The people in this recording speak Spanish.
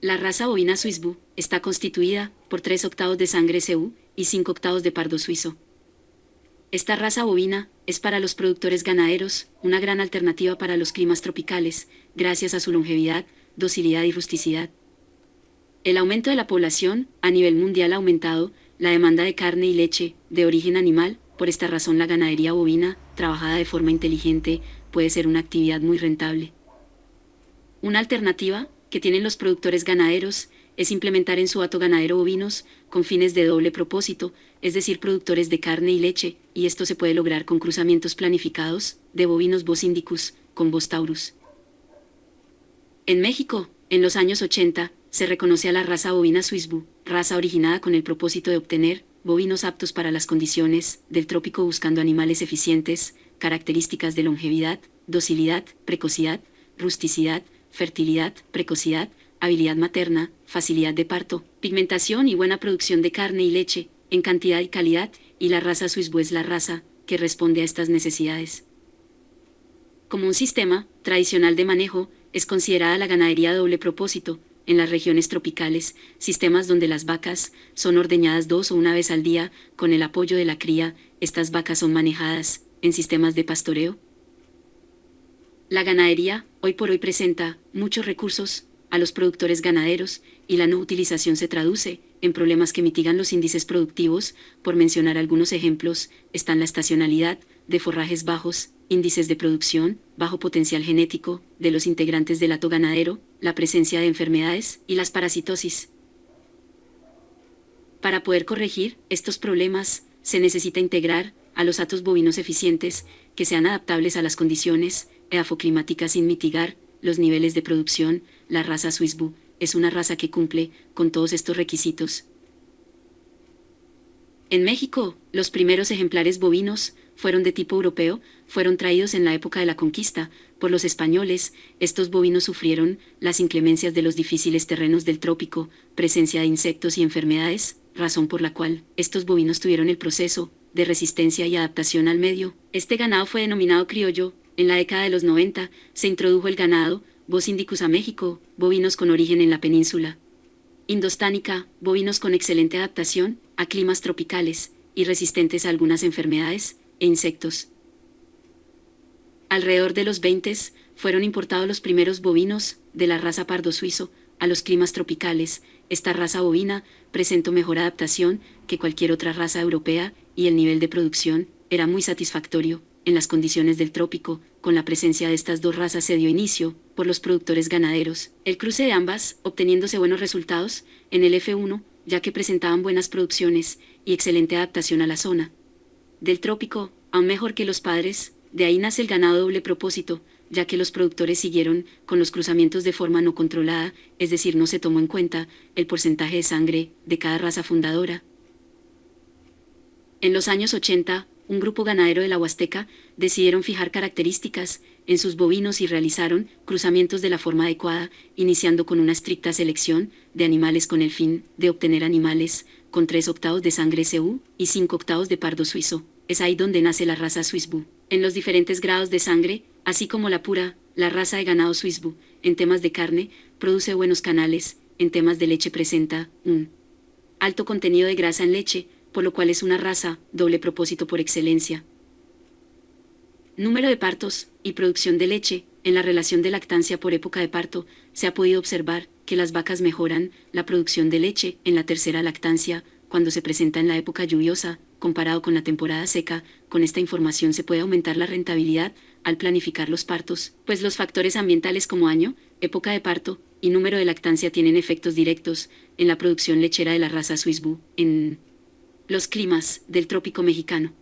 La raza bovina Swiss Boo está constituida por 3/8 de sangre CU y 5/8 de pardo suizo. Esta raza bovina es para los productores ganaderos una gran alternativa para los climas tropicales, gracias a su longevidad, docilidad y rusticidad. El aumento de la población a nivel mundial ha aumentado la demanda de carne y leche de origen animal. Por esta razón, la ganadería bovina, trabajada de forma inteligente, puede ser una actividad muy rentable. Una alternativa que tienen los productores ganaderos es implementar en su hato ganadero bovinos con fines de doble propósito, es decir, productores de carne y leche, y esto se puede lograr con cruzamientos planificados de bovinos Bos indicus con Bos taurus. En México, en los años 80, se reconoce a la raza bovina Swiss Boo, raza originada con el propósito de obtener bovinos aptos para las condiciones del trópico, buscando animales eficientes, características de longevidad, docilidad, precocidad, rusticidad, fertilidad, precocidad, habilidad materna, facilidad de parto, pigmentación y buena producción de carne y leche, en cantidad y calidad, y la raza Swiss Boo es la raza que responde a estas necesidades. Como un sistema tradicional de manejo, es considerada la ganadería de doble propósito en las regiones tropicales, sistemas donde las vacas son ordeñadas 2 o 1 vez al día. Con el apoyo de la cría, estas vacas son manejadas en sistemas de pastoreo. La ganadería, hoy por hoy, presenta muchos recursos a los productores ganaderos, y la no utilización se traduce en problemas que mitigan los índices productivos. Por mencionar algunos ejemplos, están la estacionalidad, de forrajes bajos, índices de producción, bajo potencial genético de los integrantes del hato ganadero, la presencia de enfermedades y las parasitosis. Para poder corregir estos problemas, se necesita integrar a los hatos bovinos eficientes que sean adaptables a las condiciones edafoclimáticas sin mitigar los niveles de producción. La raza Swiss Boo es una raza que cumple con todos estos requisitos. En México, los primeros ejemplares bovinos fueron de tipo europeo, fueron traídos en la época de la conquista por los españoles. Estos bovinos sufrieron las inclemencias de los difíciles terrenos del trópico, presencia de insectos y enfermedades, razón por la cual estos bovinos tuvieron el proceso de resistencia y adaptación al medio. Este ganado fue denominado criollo. En la década de los 90 se introdujo el ganado Bos indicus a México, bovinos con origen en la península indostánica, bovinos con excelente adaptación a climas tropicales y resistentes a algunas enfermedades e insectos. Alrededor de los 20 fueron importados los primeros bovinos de la raza pardo suizo a los climas tropicales. Esta raza bovina presentó mejor adaptación que cualquier otra raza europea, y el nivel de producción era muy satisfactorio en las condiciones del trópico. Con la presencia de estas dos razas se dio inicio, por los productores ganaderos, el cruce de ambas, obteniéndose buenos resultados en el F1, ya que presentaban buenas producciones y excelente adaptación a la zona del trópico, aún mejor que los padres. De ahí nace el ganado doble propósito, ya que los productores siguieron con los cruzamientos de forma no controlada, es decir, no se tomó en cuenta el porcentaje de sangre de cada raza fundadora. En los años 80, un grupo ganadero de la Huasteca decidieron fijar características en sus bovinos y realizaron cruzamientos de la forma adecuada, iniciando con una estricta selección de animales con el fin de obtener animales con 3/8 de sangre CU y 5/8 de pardo suizo. Es ahí donde nace la raza Swiss Boo. En los diferentes grados de sangre, así como la pura, la raza de ganado Swiss Boo, en temas de carne, produce buenos canales. En temas de leche presenta un alto contenido de grasa en leche, por lo cual es una raza doble propósito por excelencia. Número de partos y producción de leche. En la relación de lactancia por época de parto, se ha podido observar que las vacas mejoran la producción de leche en la tercera lactancia, cuando se presenta en la época lluviosa, comparado con la temporada seca. Con esta información se puede aumentar la rentabilidad al planificar los partos, pues los factores ambientales como año, época de parto y número de lactancia tienen efectos directos en la producción lechera de la raza Swiss Boo en los climas del trópico mexicano.